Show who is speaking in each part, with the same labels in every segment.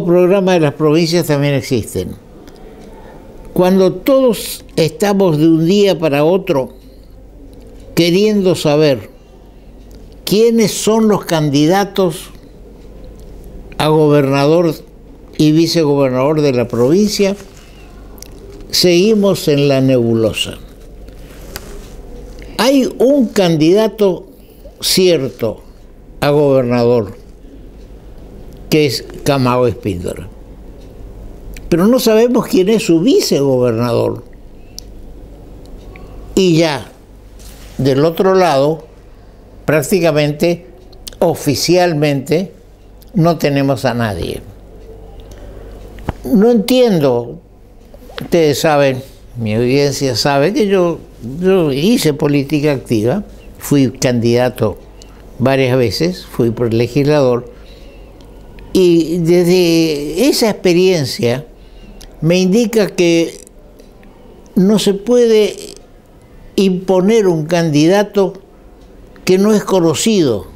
Speaker 1: programa de las provincias también existen. Cuando todos estamos de un día para otro queriendo saber quiénes son los candidatos a gobernador y vicegobernador de la provincia, seguimos en la nebulosa. Hay un candidato cierto a gobernador, que es Camao Espíndola, pero no sabemos quién es su vicegobernador. Y ya, del otro lado, prácticamente, oficialmente, no tenemos a nadie. No entiendo, ustedes saben, mi audiencia sabe que yo hice política activa, fui candidato varias veces, fui legislador, y desde esa experiencia me indica que no se puede imponer un candidato que no es conocido,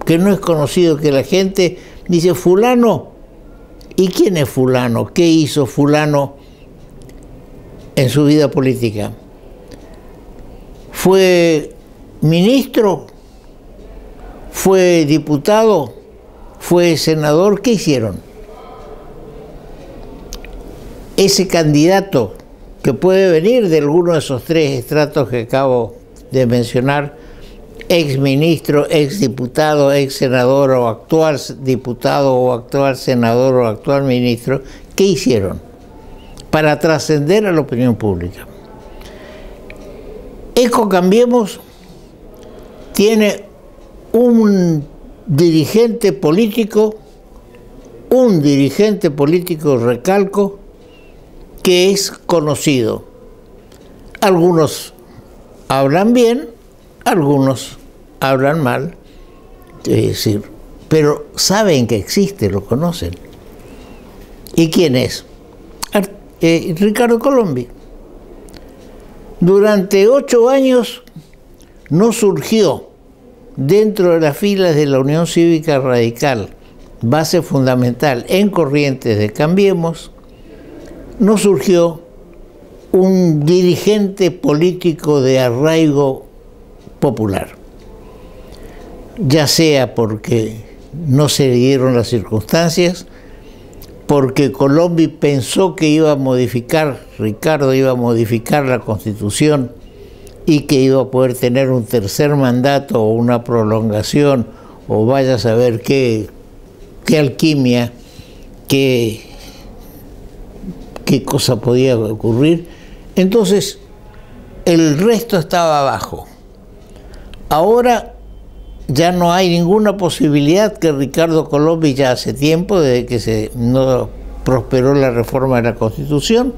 Speaker 1: que la gente dice fulano, ¿y quién es fulano? ¿Qué hizo fulano en su vida política? ¿Fue ministro? ¿Fue diputado? ¿Fue senador? ¿Qué hicieron? Ese candidato, que puede venir de alguno de esos tres estratos que acabo de mencionar, ex ministro, ex diputado, ex senador o actual diputado o actual senador o actual ministro, ¿qué hicieron para trascender a la opinión pública? Cambiemos tiene un dirigente político, recalco, que es conocido. Algunos hablan bien, algunos hablan mal, es decir, pero saben que existe, lo conocen. ¿Y quién es? Ricardo Colombi. Durante 8 años no surgió dentro de las filas de la Unión Cívica Radical, base fundamental en Corrientes de Cambiemos, no surgió un dirigente político de arraigo popular, ya sea porque no se dieron las circunstancias, porque Colombi pensó que iba a modificar, Ricardo iba a modificar la Constitución y que iba a poder tener un tercer mandato o una prolongación, o vaya a saber qué alquimia, qué cosa podía ocurrir. Entonces, el resto estaba abajo. Ahora ya no hay ninguna posibilidad que Ricardo Colombi, ya hace tiempo, desde que no prosperó la reforma de la Constitución,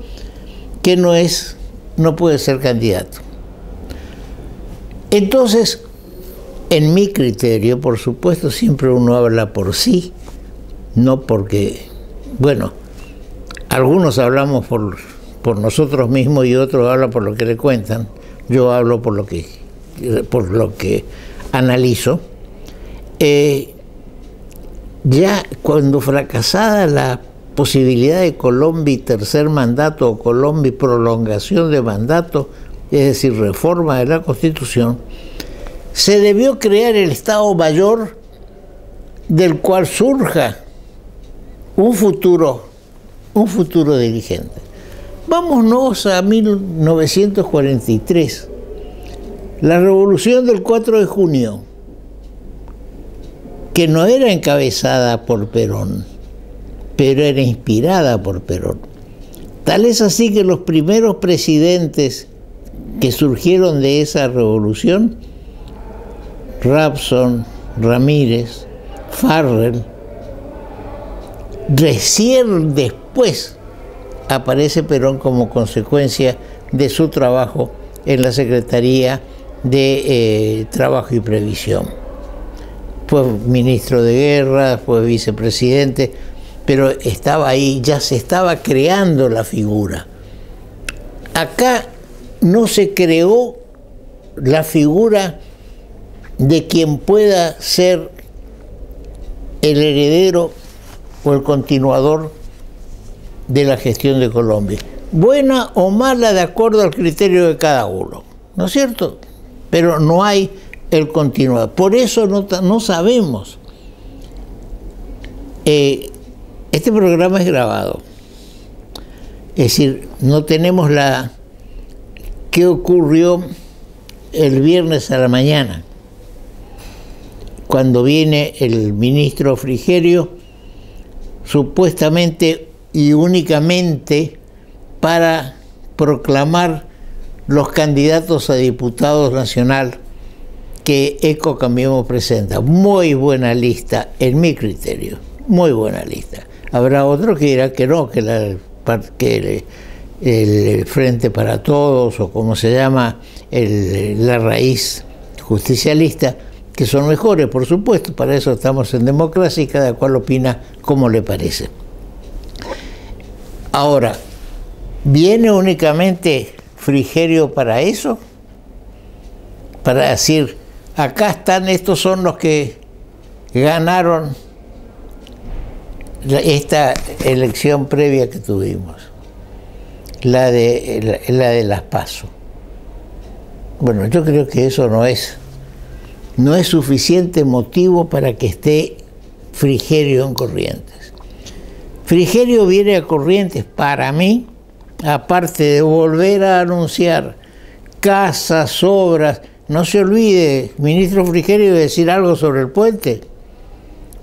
Speaker 1: que no puede ser candidato. Entonces, en mi criterio, por supuesto, siempre uno habla por sí, no porque, bueno, algunos hablamos por nosotros mismos y otros hablan por lo que le cuentan. Yo hablo por lo que analizo. Ya cuando fracasada la posibilidad de Colombi tercer mandato o Colombi prolongación de mandato, es decir, reforma de la Constitución, se debió crear el Estado Mayor del cual surja un futuro dirigente. Vámonos a 1943, la revolución del 4 de junio, que no era encabezada por Perón, pero era inspirada por Perón. Tal es así que los primeros presidentes que surgieron de esa revolución, Rawson, Ramírez, Farrell, recién después aparece Perón como consecuencia de su trabajo en la Secretaría de Trabajo y Previsión. Fue ministro de Guerra, fue vicepresidente, pero estaba ahí, ya se estaba creando la figura. Acá no se creó la figura de quien pueda ser el heredero o el continuador de la gestión de Colombia. Buena o mala de acuerdo al criterio de cada uno, ¿no es cierto? Pero no hay el continuador. Por eso no sabemos. Este programa es grabado. Es decir, no tenemos qué ocurrió el viernes a la mañana, cuando viene el ministro Frigerio, supuestamente y únicamente para proclamar los candidatos a diputados nacional que ECO Cambiemos presenta. Muy buena lista, en mi criterio, muy buena lista. Habrá otro que dirá que no, que el Frente para Todos, o como se llama, la raíz justicialista, que son mejores, por supuesto, para eso estamos en democracia y cada cual opina como le parece. Ahora, ¿viene únicamente Frigerio para eso? Para decir, acá están, estos son los que ganaron esta elección previa que tuvimos, la de las PASO. Bueno, yo creo que eso no es suficiente motivo para que esté Frigerio en Corrientes. Frigerio viene a Corrientes, para mí, aparte de volver a anunciar casas, obras. No se olvide, ministro Frigerio, de decir algo sobre el puente,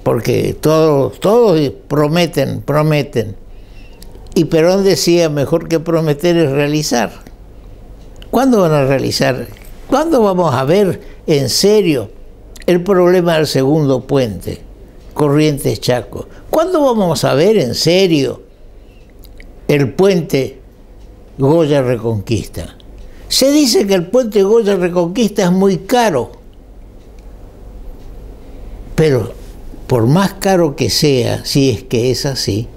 Speaker 1: porque todos prometen. Y Perón decía, mejor que prometer es realizar. ¿Cuándo van a realizar? ¿Cuándo vamos a ver en serio el problema del segundo puente, Corrientes-Chaco? ¿Cuándo vamos a ver en serio el puente Goya-Reconquista? Se dice que el puente Goya-Reconquista es muy caro, pero por más caro que sea, si es que es así,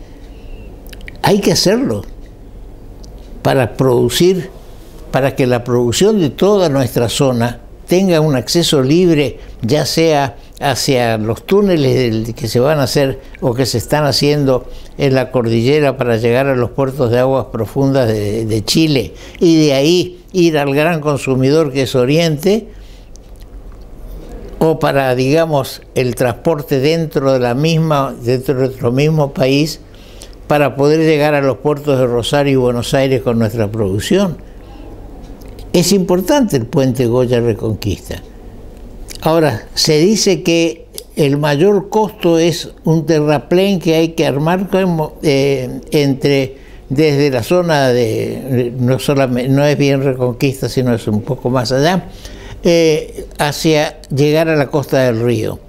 Speaker 1: hay que hacerlo para que la producción de toda nuestra zona tenga un acceso libre, ya sea hacia los túneles que se van a hacer o que se están haciendo en la cordillera para llegar a los puertos de aguas profundas de Chile, y de ahí ir al gran consumidor que es Oriente, o para, digamos, el transporte dentro de nuestro mismo país, para poder llegar a los puertos de Rosario y Buenos Aires con nuestra producción. Es importante el puente Goya-Reconquista. Ahora, se dice que el mayor costo es un terraplén que hay que armar desde la zona de, no es bien Reconquista, sino es un poco más allá, hacia llegar a la costa del río,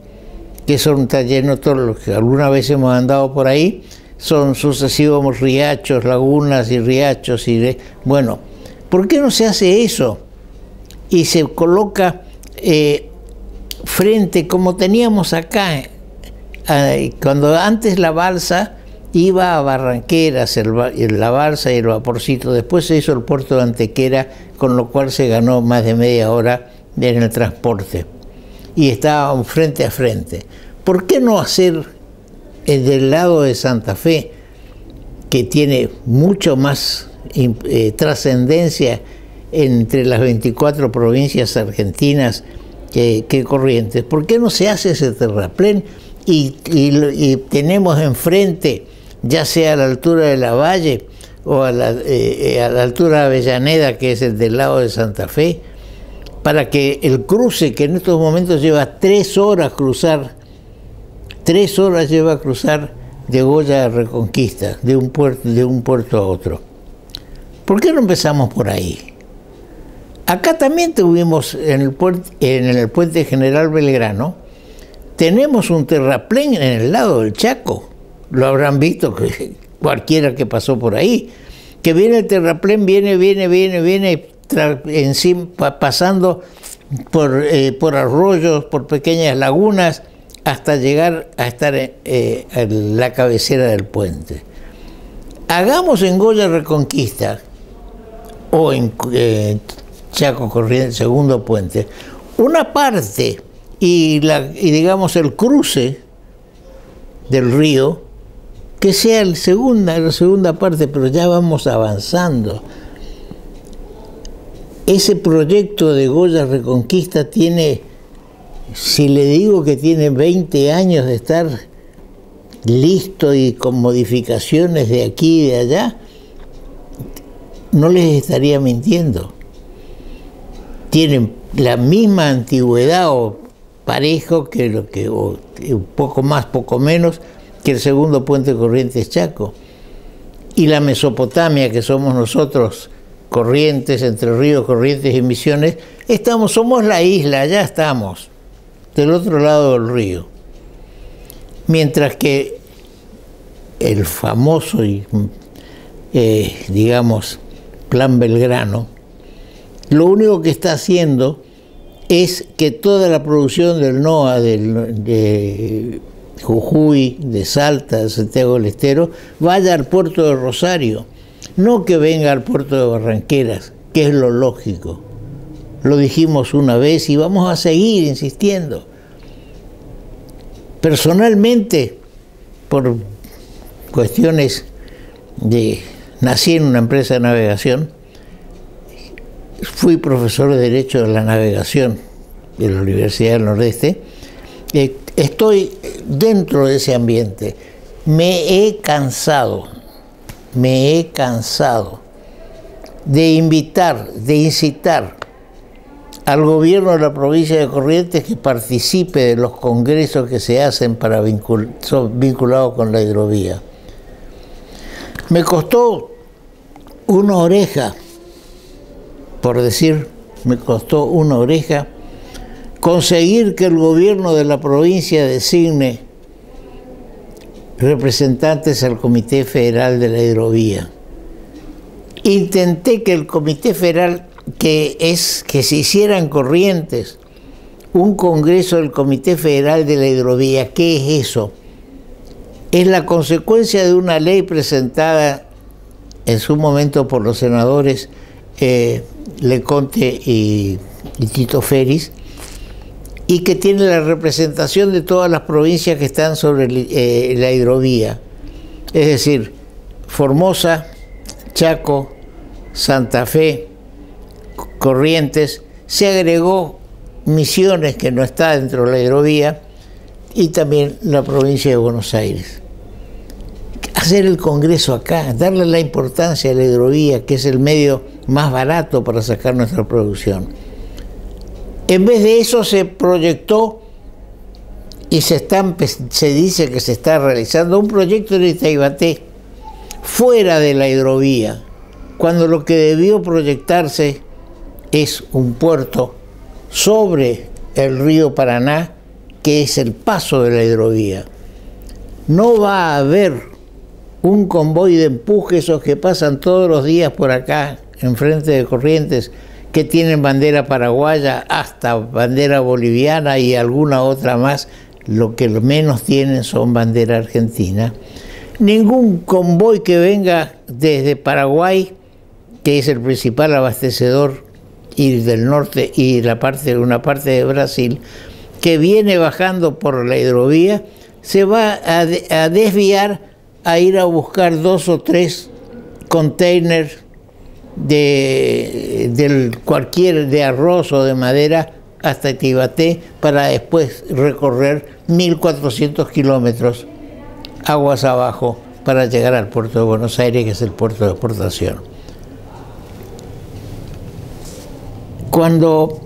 Speaker 1: que son llenos, todos los que alguna vez hemos andado por ahí, son sucesivos riachos, lagunas y riachos, bueno, ¿por qué no se hace eso? Y se coloca frente, como teníamos acá, cuando antes la balsa iba a Barranqueras, la balsa y el vaporcito, después se hizo el puerto de Antequera, con lo cual se ganó más de media hora en el transporte, y estaban frente a frente. ¿Por qué no hacer del lado de Santa Fe, que tiene mucho más trascendencia entre las 24 provincias argentinas que Corrientes? ¿Por qué no se hace ese terraplén y tenemos enfrente, ya sea a la altura de la Valle o a la altura de Avellaneda, que es el del lado de Santa Fe, para que el cruce, que en estos momentos lleva 3 horas cruzar, 3 horas lleva a cruzar de Goya a Reconquista, de un puerto a otro? ¿Por qué no empezamos por ahí? Acá también tuvimos en el puente General Belgrano, tenemos un terraplén en el lado del Chaco, lo habrán visto cualquiera que pasó por ahí, que viene el terraplén, viene encima, pasando por arroyos, por pequeñas lagunas, hasta llegar a estar en la cabecera del puente. Hagamos en Goya Reconquista o en Chaco Corrientes, segundo puente, una parte y digamos el cruce del río que sea la segunda parte, pero ya vamos avanzando. Ese proyecto de Goya Reconquista tiene, si le digo que tiene 20 años de estar listo y con modificaciones de aquí y de allá, no les estaría mintiendo. Tienen la misma antigüedad o parejo o un poco más, poco menos, que el segundo puente Corrientes Chaco. Y la Mesopotamia, que somos nosotros, Corrientes, Entre Ríos, Corrientes y Misiones, somos la isla, ya estamos, del otro lado del río. Mientras que el famoso y, digamos, Plan Belgrano, lo único que está haciendo es que toda la producción del NOA, de Jujuy, de Salta, de Santiago del Estero, vaya al puerto de Rosario, no que venga al puerto de Barranqueras, que es lo lógico. Lo dijimos una vez y vamos a seguir insistiendo. Personalmente, por cuestiones nací en una empresa de navegación, fui profesor de Derecho de la Navegación de la Universidad del Nordeste, estoy dentro de ese ambiente. Me he cansado de invitar, de incitar al gobierno de la provincia de Corrientes que participe de los congresos que se hacen vinculados con la hidrovía. Me costó una oreja, por decir, me costó una oreja conseguir que el gobierno de la provincia designe representantes al Comité Federal de la Hidrovía. Intenté que el Comité Federal, que se hiciera en Corrientes un congreso del Comité Federal de la Hidrovía. ¿Qué es eso? Es la consecuencia de una ley presentada en su momento por los senadores Leconte y Tito Feris, y que tiene la representación de todas las provincias que están sobre la hidrovía, es decir, Formosa, Chaco, Santa Fe, Corrientes. Se agregó Misiones, que no está dentro de la hidrovía, y también la provincia de Buenos Aires. Hacer el congreso acá, darle la importancia a la hidrovía, que es el medio más barato para sacar nuestra producción. En vez de eso se proyectó y se dice que se está realizando un proyecto de Itaibaté fuera de la hidrovía, cuando lo que debió proyectarse es un puerto sobre el río Paraná, que es el paso de la hidrovía. No va a haber un convoy de empuje, esos que pasan todos los días por acá, enfrente de Corrientes, que tienen bandera paraguaya hasta bandera boliviana y alguna otra más. Lo que menos tienen son bandera argentina. Ningún convoy que venga desde Paraguay, que es el principal abastecedor, y del norte y una parte de Brasil, que viene bajando por la hidrovía, se va a desviar a ir a buscar 2 o 3 containers de arroz o de madera hasta Itaibaté, para después recorrer 1.400 kilómetros aguas abajo para llegar al puerto de Buenos Aires, que es el puerto de exportación. Cuando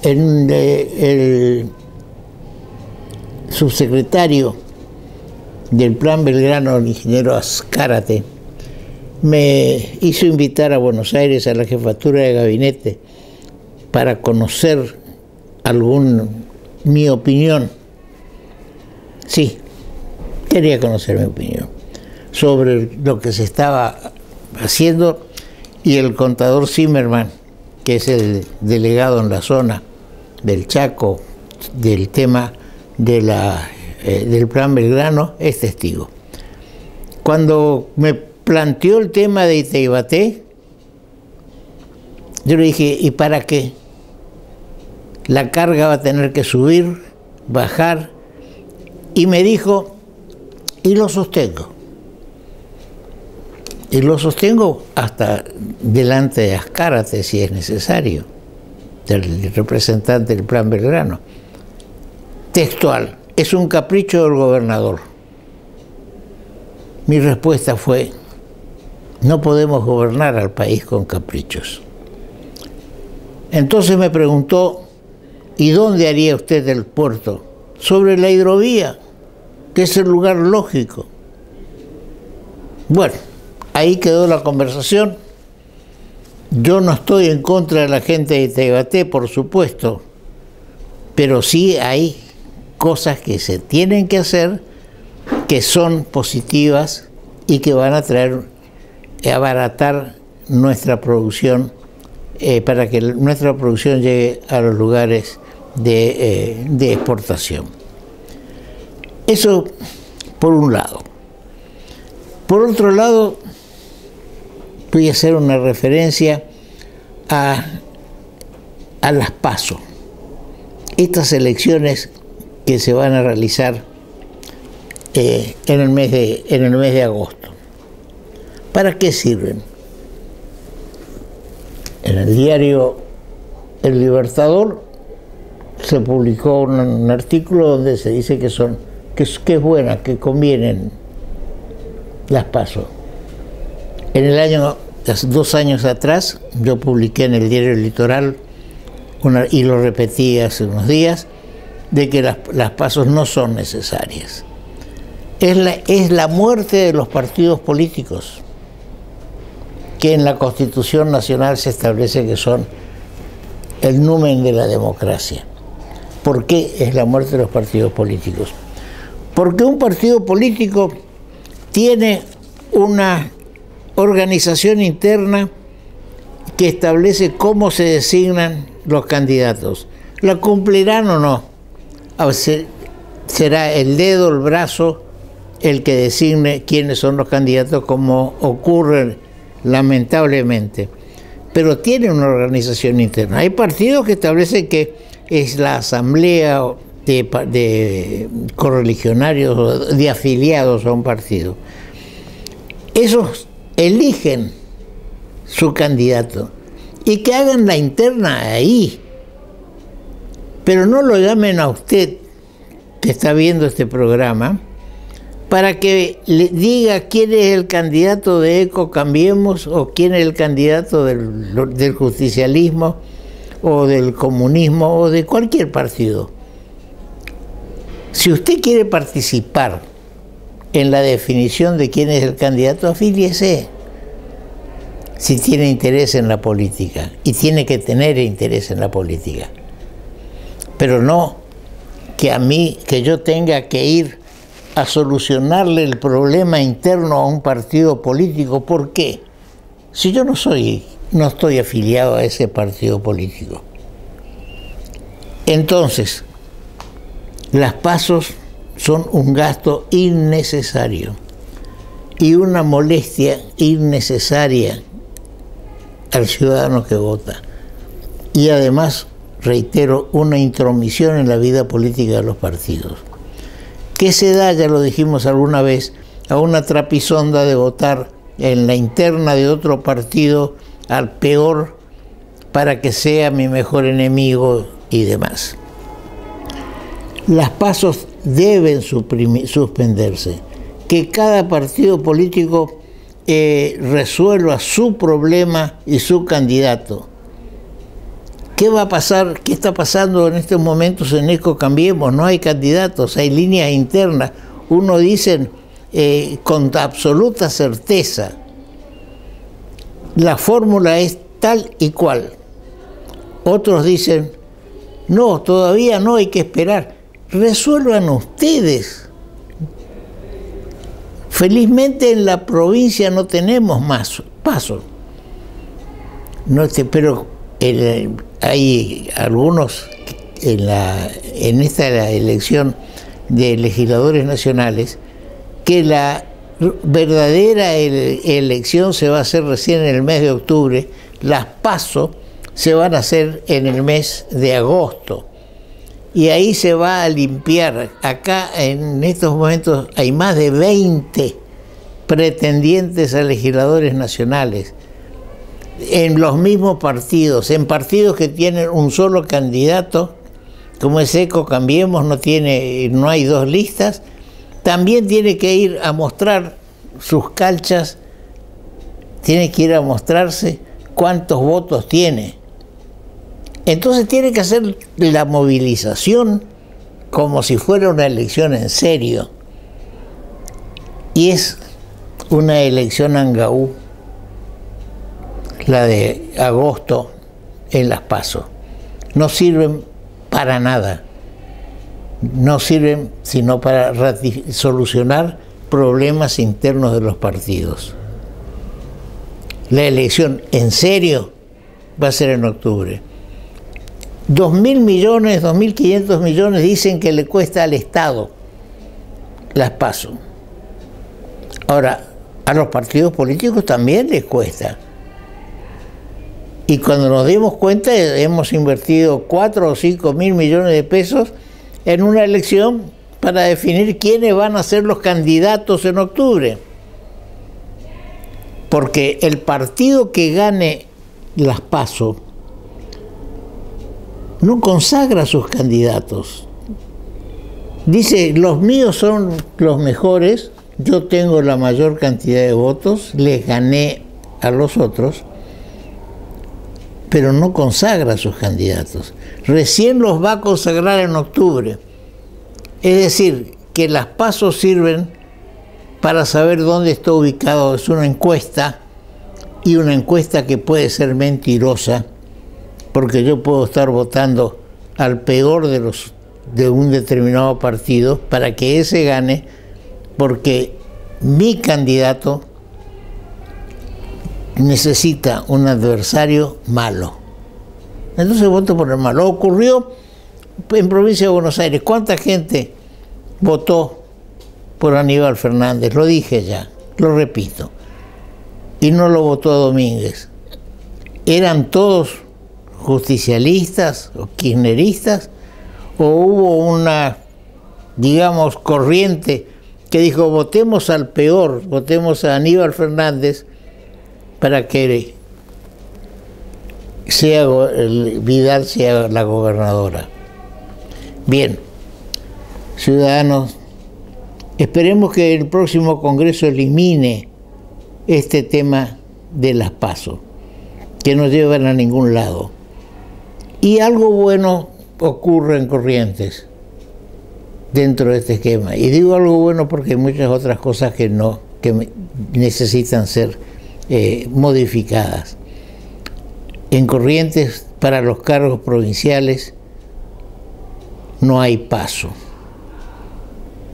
Speaker 1: el subsecretario del Plan Belgrano, el ingeniero Azcárate, me hizo invitar a Buenos Aires a la jefatura de gabinete para conocer mi opinión. Sí, quería conocer mi opinión sobre lo que se estaba haciendo, y el contador Zimmerman, que es el delegado en la zona del Chaco del tema del Plan Belgrano, es testigo. Cuando me planteó el tema de Itaibaté, yo le dije, ¿y para qué? La carga va a tener que subir, bajar, y me dijo, y lo sostengo, Y lo sostengo hasta delante de Azcárate, si es necesario, del representante del Plan Belgrano. Textual, es un capricho del gobernador. Mi respuesta fue, no podemos gobernar al país con caprichos. Entonces me preguntó, ¿y dónde haría usted el puerto? Sobre la hidrovía, que es el lugar lógico. Bueno, ahí quedó la conversación. Yo no estoy en contra de la gente de Taibaté, por supuesto, pero sí hay cosas que se tienen que hacer que son positivas y que van a traer, abaratar nuestra producción para que nuestra producción llegue a los lugares de exportación. Eso por un lado. Por otro lado, voy a hacer una referencia a las PASO, estas elecciones que se van a realizar en el mes de agosto. ¿Para qué sirven? En el diario El Libertador se publicó un artículo donde se dice que es buena, que convienen las PASO. En el año, hace 2 años atrás, yo publiqué en el diario El Litoral, y lo repetí hace unos días, de que las PASO no son necesarias. Es la muerte de los partidos políticos, que en la Constitución Nacional se establece que son el numen de la democracia. ¿Por qué es la muerte de los partidos políticos? Porque un partido político tiene una organización interna que establece cómo se designan los candidatos. ¿La cumplirán o no? Será el dedo, el brazo, el que designe quiénes son los candidatos, como ocurre lamentablemente. Pero tiene una organización interna. Hay partidos que establecen que es la asamblea de correligionarios o de afiliados a un partido. Esos eligen su candidato y que hagan la interna ahí. Pero no lo llamen a usted, que está viendo este programa, para que le diga quién es el candidato de ECO Cambiemos o quién es el candidato del justicialismo o del comunismo o de cualquier partido. Si usted quiere participar en la definición de quién es el candidato, afíliese. Si tiene interés en la política, y tiene que tener interés en la política. Pero no que yo tenga que ir a solucionarle el problema interno a un partido político. ¿Por qué? Si yo no estoy afiliado a ese partido político. Entonces, las PASO son un gasto innecesario y una molestia innecesaria al ciudadano que vota. Y además, reitero, una intromisión en la vida política de los partidos. ¿Qué se da, ya lo dijimos alguna vez, a una trapisonda de votar en la interna de otro partido al peor para que sea mi mejor enemigo y demás? Las PASO deben suspenderse, que cada partido político resuelva su problema y su candidato. ¿Qué va a pasar? ¿Qué está pasando en estos momentos en ECO Cambiemos? No hay candidatos, hay líneas internas. Uno dice con absoluta certeza, la fórmula es tal y cual. Otros dicen, no, todavía no, hay que esperar. Resuelvan ustedes. Felizmente en la provincia no tenemos más PASO. Pero hay algunos en esta elección de legisladores nacionales que la verdadera elección se va a hacer recién en el mes de octubre. Las PASO se van a hacer en el mes de agosto. Y ahí se va a limpiar. Acá en estos momentos hay más de 20 pretendientes a legisladores nacionales, en los mismos partidos, en partidos que tienen un solo candidato, como es ECO, Cambiemos, no hay dos listas, también tiene que ir a mostrar sus calchas, tiene que ir a mostrarse cuántos votos tiene. Entonces tiene que hacer la movilización como si fuera una elección en serio. Y es una elección angaú, la de agosto en las PASO. No sirven para nada. No sirven sino para solucionar problemas internos de los partidos. La elección en serio va a ser en octubre. 2.000 millones, 2.500 millones dicen que le cuesta al Estado las PASO. Ahora, a los partidos políticos también les cuesta. Y cuando nos dimos cuenta, hemos invertido 4 o 5.000 millones de pesos en una elección para definir quiénes van a ser los candidatos en octubre. Porque el partido que gane las PASO no consagra sus candidatos. Dice, los míos son los mejores, yo tengo la mayor cantidad de votos, les gané a los otros, pero no consagra sus candidatos. Recién los va a consagrar en octubre. Es decir, que las PASO sirven para saber dónde está ubicado. Es una encuesta, y una encuesta que puede ser mentirosa, porque yo puedo estar votando al peor de un determinado partido para que ese gane, porque mi candidato necesita un adversario malo. Entonces voto por el malo. Ocurrió en provincia de Buenos Aires. ¿Cuánta gente votó por Aníbal Fernández? Lo dije ya, lo repito. Y no lo votó a Domínguez. ¿Eran todos justicialistas o kirchneristas? ¿O hubo una, digamos, corriente que dijo, votemos al peor, votemos a Aníbal Fernández para que Vidal sea la gobernadora? Bien, ciudadanos, esperemos que el próximo Congreso elimine este tema de las PASO, que no llevan a ningún lado. Y algo bueno ocurre en Corrientes dentro de este esquema. Y digo algo bueno porque hay muchas otras cosas que necesitan ser modificadas. En Corrientes, para los cargos provinciales, no hay PASO,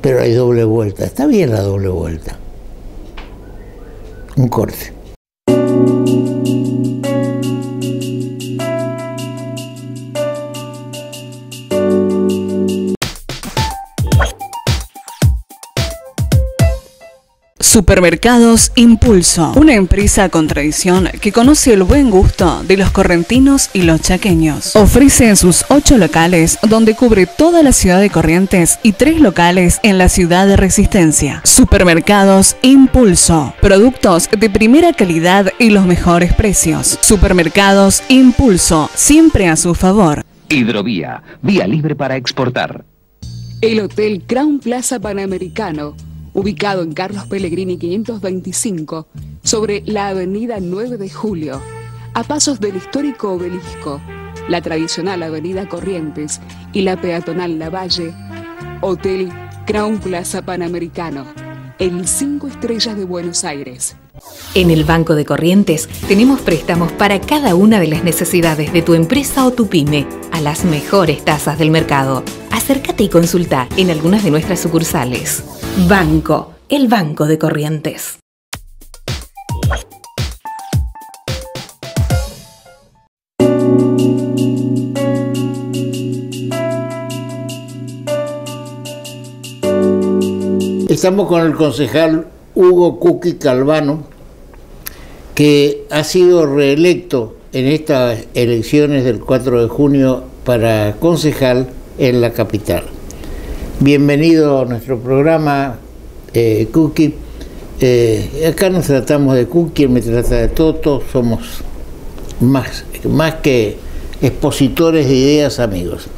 Speaker 1: pero hay doble vuelta. Está bien la doble vuelta. Un corte.
Speaker 2: Supermercados Impulso, una empresa con tradición que conoce el buen gusto de los correntinos y los chaqueños. Ofrece en sus 8 locales, donde cubre toda la ciudad de Corrientes, y 3 locales en la ciudad de Resistencia. Supermercados Impulso, productos de primera calidad y los mejores precios. Supermercados Impulso, siempre a su favor.
Speaker 3: Hidrovía, vía libre para exportar.
Speaker 4: El Hotel Crown Plaza Panamericano, ubicado en Carlos Pellegrini 525, sobre la avenida 9 de Julio, a pasos del histórico Obelisco, la tradicional avenida Corrientes y la peatonal Lavalle. Hotel Crown Plaza Panamericano, el 5 estrellas de Buenos Aires.
Speaker 5: En el Banco de Corrientes tenemos préstamos para cada una de las necesidades de tu empresa o tu pyme, a las mejores tasas del mercado. Acércate y consulta en algunas de nuestras sucursales. Banco, el Banco de Corrientes.
Speaker 1: Estamos con el concejal Hugo Cuqui Calvano, que ha sido reelecto en estas elecciones del 4 de junio para concejal en la capital. Bienvenido a nuestro programa, Cuqui. Acá nos tratamos de cookie, me trata de Toto, somos más que expositores de ideas, amigos.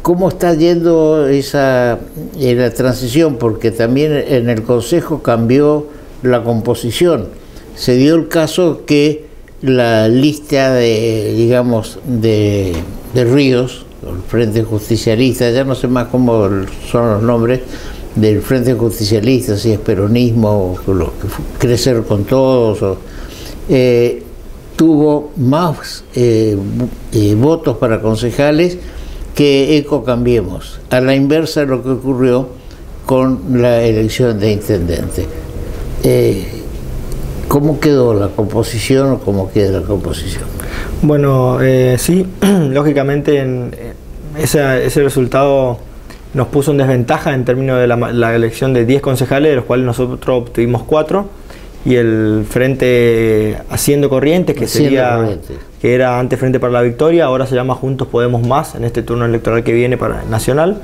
Speaker 1: ¿Cómo está yendo la transición? Porque también en el Consejo cambió la composición. Se dio el caso que la lista de Ríos, el Frente Justicialista, ya no sé más cómo son los nombres, del Frente Justicialista, si es peronismo o Crecer con Todos, tuvo más votos para concejales que Ecocambiemos, a la inversa de lo que ocurrió con la elección de intendente. ¿Cómo quedó la composición o cómo queda la composición?
Speaker 6: Bueno, sí, lógicamente ese resultado nos puso en desventaja en términos de la elección de 10 concejales, de los cuales nosotros obtuvimos 4, y el Frente Haciendo Corrientes, que era antes Frente para la Victoria, ahora se llama Juntos Podemos Más, en este turno electoral que viene para nacional,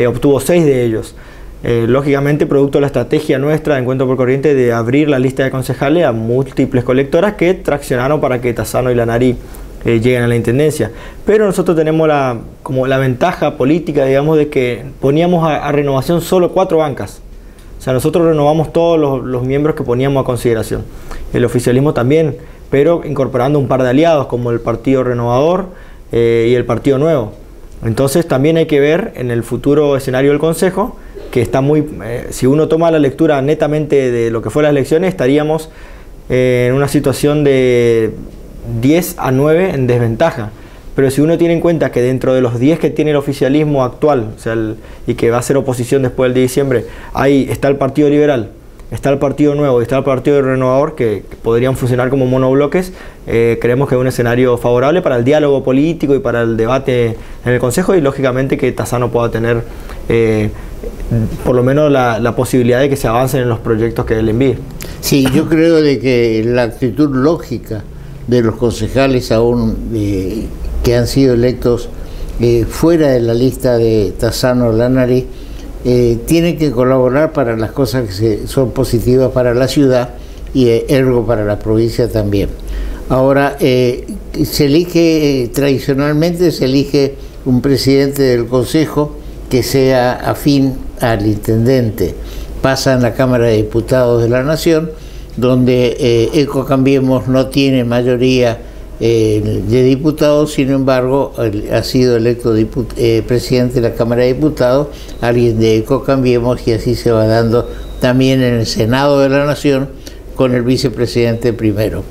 Speaker 6: obtuvo 6 de ellos. Lógicamente, producto de la estrategia nuestra de Encuentro por Corrientes de abrir la lista de concejales a múltiples colectoras que traccionaron para que Tassano y Lanari lleguen a la intendencia. Pero nosotros tenemos como la ventaja política, digamos, de que poníamos a renovación solo 4 bancas. O sea, nosotros renovamos todos los miembros que poníamos a consideración. El oficialismo también, pero incorporando un par de aliados como el Partido Renovador y el Partido Nuevo. Entonces también hay que ver en el futuro escenario del Consejo, que está si uno toma la lectura netamente de lo que fue las elecciones, estaríamos en una situación de 10 a 9 en desventaja. Pero si uno tiene en cuenta que dentro de los 10 que tiene el oficialismo actual, o sea, y que va a ser oposición después del 10 de diciembre, ahí está el Partido Liberal, está el Partido Nuevo y está el Partido Renovador, que podrían funcionar como monobloques. Creemos que es un escenario favorable para el diálogo político y para el debate en el Consejo, y lógicamente que Tassano pueda tener por lo menos la posibilidad de que se avancen en los proyectos que él envíe.
Speaker 1: Sí, yo creo de que la actitud lógica de los concejales aún que han sido electos fuera de la lista de Tassano Lanari tienen que colaborar para las cosas que son positivas para la ciudad y ergo para la provincia también. Ahora, tradicionalmente se elige un presidente del Consejo que sea afín al intendente. Pasa en la Cámara de Diputados de la Nación, donde Ecocambiemos no tiene mayoría de diputados, sin embargo ha sido electo presidente de la Cámara de Diputados alguien de Ecocambiemos, y así se va dando también en el Senado de la Nación con el vicepresidente primero.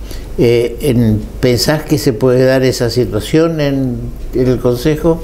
Speaker 1: ¿Pensás que se puede dar esa situación en el Consejo?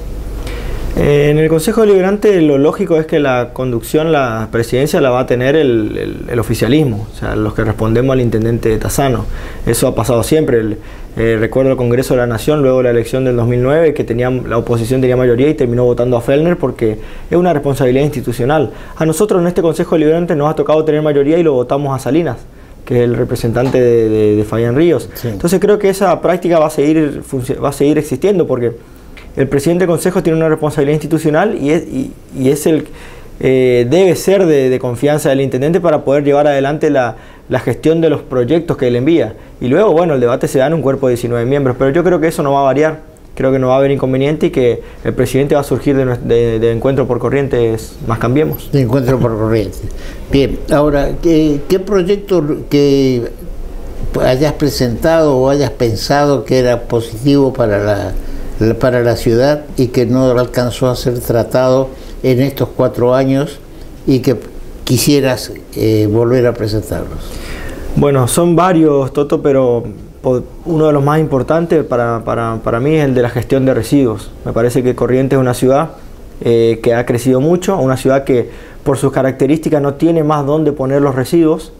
Speaker 6: En el Consejo Deliberante lo lógico es que la conducción, la presidencia la va a tener el oficialismo, o sea, los que respondemos al intendente Tassano. Eso ha pasado siempre. Recuerdo el Congreso de la Nación, luego de la elección del 2009, que la oposición tenía mayoría y terminó votando a Fellner porque es una responsabilidad institucional. A nosotros en este Consejo Deliberante nos ha tocado tener mayoría y lo votamos a Salinas, que es el representante de Fabián Ríos. Sí. Entonces creo que esa práctica va a seguir existiendo, porque el presidente del Consejo tiene una responsabilidad institucional y debe ser de confianza del intendente para poder llevar adelante la gestión de los proyectos que él envía. Y luego, bueno, el debate se da en un cuerpo de 19 miembros, pero yo creo que eso no va a variar. Creo que no va a haber inconveniente y que el presidente va a surgir de Encuentro por Corrientes más Cambiemos.
Speaker 1: De Encuentro por Corrientes. Bien, ahora, ¿qué proyecto que hayas presentado o hayas pensado que era positivo para la ciudad y que no alcanzó a ser tratado en estos 4 años y que quisieras volver a presentarlos?
Speaker 6: Bueno, son varios, Toto, pero uno de los más importantes para mí es el de la gestión de residuos. Me parece que Corrientes es una ciudad que ha crecido mucho, una ciudad que por sus características no tiene más dónde poner los residuos,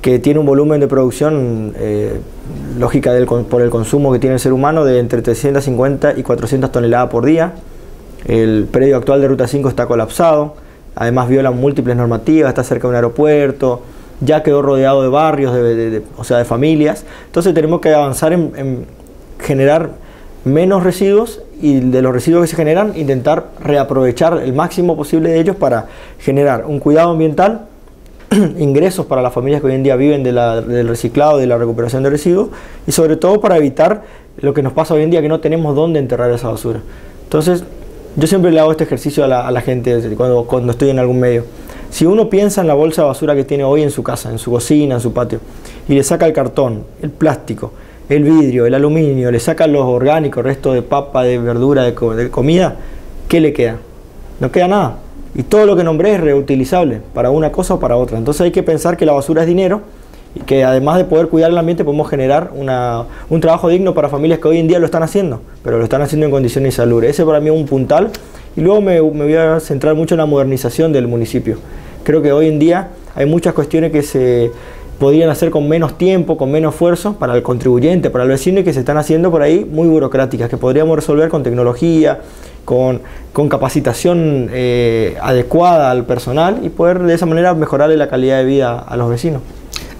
Speaker 6: que tiene un volumen de producción lógica por el consumo que tiene el ser humano de entre 350 y 400 toneladas por día. El predio actual de Ruta 5 está colapsado, además viola múltiples normativas, está cerca de un aeropuerto, ya quedó rodeado de barrios, o sea, de familias. Entonces tenemos que avanzar en generar menos residuos, y de los residuos que se generan intentar reaprovechar el máximo posible de ellos para generar un cuidado ambiental ingresos para las familias que hoy en día viven del reciclado, de la recuperación de residuos, y sobre todo para evitar lo que nos pasa hoy en día, que no tenemos dónde enterrar esa basura. Entonces, yo siempre le hago este ejercicio a la gente cuando estoy en algún medio. Si uno piensa en la bolsa de basura que tiene hoy en su casa, en su cocina, en su patio, y le saca el cartón, el plástico, el vidrio, el aluminio, le saca los orgánicos, restos de papa, de verdura, de comida, ¿qué le queda? No queda nada. Y todo lo que nombré es reutilizable para una cosa o para otra. Entonces hay que pensar que la basura es dinero y que además de poder cuidar el ambiente podemos generar un trabajo digno para familias que hoy en día lo están haciendo, pero lo están haciendo en condiciones insalubres. Ese para mí es un puntal. Y luego me voy a centrar mucho en la modernización del municipio. Creo que hoy en día hay muchas cuestiones que se podrían hacer con menos tiempo, con menos esfuerzo para el contribuyente, para el vecino, y que se están haciendo por ahí muy burocráticas, que podríamos resolver con tecnología, con capacitación adecuada al personal, y poder de esa manera mejorarle la calidad de vida a los vecinos.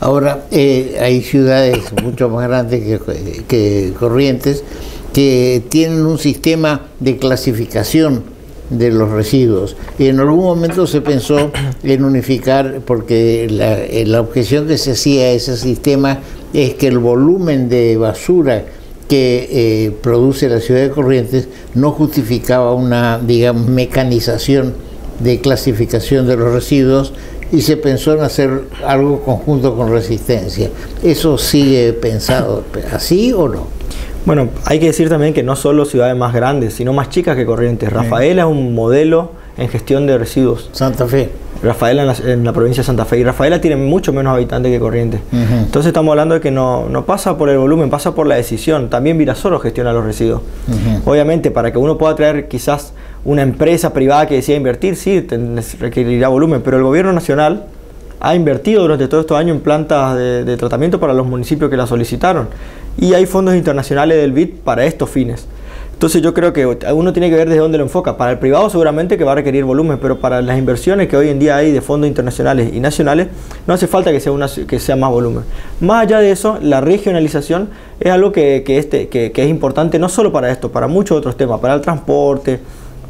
Speaker 1: Ahora, hay ciudades mucho más grandes que Corrientes que tienen un sistema de clasificación de los residuos, y en algún momento se pensó en unificar, porque la objeción que se hacía a ese sistema es que el volumen de basura que produce la ciudad de Corrientes no justificaba una, digamos, mecanización de clasificación de los residuos, y se pensó en hacer algo conjunto con Resistencia. ¿Eso sigue pensado así o no?
Speaker 6: Bueno, hay que decir también que no solo ciudades más grandes, sino más chicas que Corrientes. Rafaela es un modelo en gestión de residuos.
Speaker 1: Santa Fe.
Speaker 6: Rafaela en la provincia de Santa Fe. Y Rafaela tiene mucho menos habitantes que Corrientes. Entonces estamos hablando de que no pasa por el volumen, pasa por la decisión. También Virasoro gestiona los residuos. Obviamente, para que uno pueda traer quizás una empresa privada que decida invertir, sí, requerirá volumen. Pero el gobierno nacional ha invertido durante todos estos años en plantas de tratamiento para los municipios que la solicitaron. Y hay fondos internacionales del BID para estos fines. Entonces yo creo que uno tiene que ver desde dónde lo enfoca. Para el privado seguramente que va a requerir volumen, pero para las inversiones que hoy en día hay de fondos internacionales y nacionales, no hace falta que sea más volumen. Más allá de eso, la regionalización es algo que es importante no solo para esto, para muchos otros temas, para el transporte,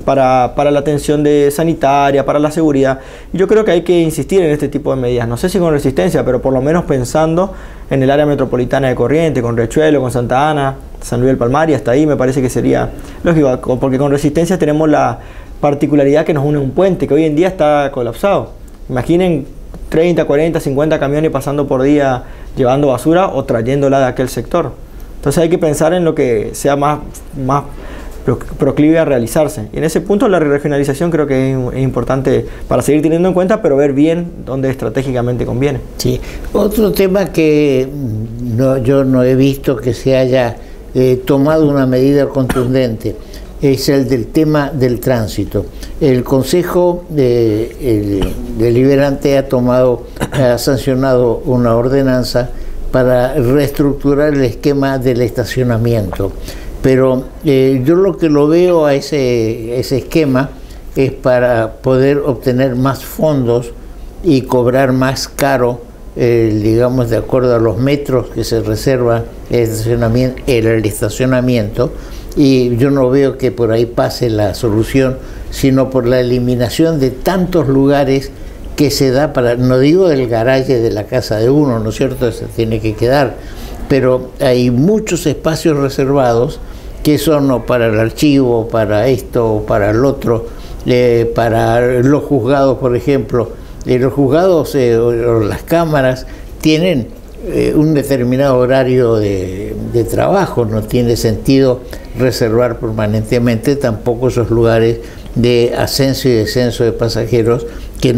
Speaker 6: para la atención sanitaria, para la seguridad. Y yo creo que hay que insistir en este tipo de medidas. No sé si con Resistencia, pero por lo menos pensando en el área metropolitana de Corrientes, con Riachuelo, con Santa Ana, San Luis del Palmar, y hasta ahí me parece que sería lógico, porque con Resistencia tenemos la particularidad que nos une un puente que hoy en día está colapsado. Imaginen 30, 40, 50 camiones pasando por día llevando basura o trayéndola de aquel sector. Entonces hay que pensar en lo que sea más proclive a realizarse. Y en ese punto la regionalización creo que es importante para seguir teniendo en cuenta, pero ver bien dónde estratégicamente conviene.
Speaker 1: Sí. Otro tema que yo no he visto que se haya tomado una medida contundente es el del tema del tránsito. El Consejo Deliberante ha sancionado una ordenanza para reestructurar el esquema del estacionamiento. Pero yo lo que lo veo a ese esquema es para poder obtener más fondos y cobrar más caro, digamos, de acuerdo a los metros que se reserva el estacionamiento, y yo no veo que por ahí pase la solución, sino por la eliminación de tantos lugares que se da para, no digo del garaje de la casa de uno, ¿no es cierto?, eso tiene que quedar, pero hay muchos espacios reservados que son o para el archivo, para esto o para el otro, para los juzgados, por ejemplo. Los juzgados o las cámaras tienen un determinado horario de trabajo, no tiene sentido reservar permanentemente tampoco esos lugares de ascenso y descenso de pasajeros que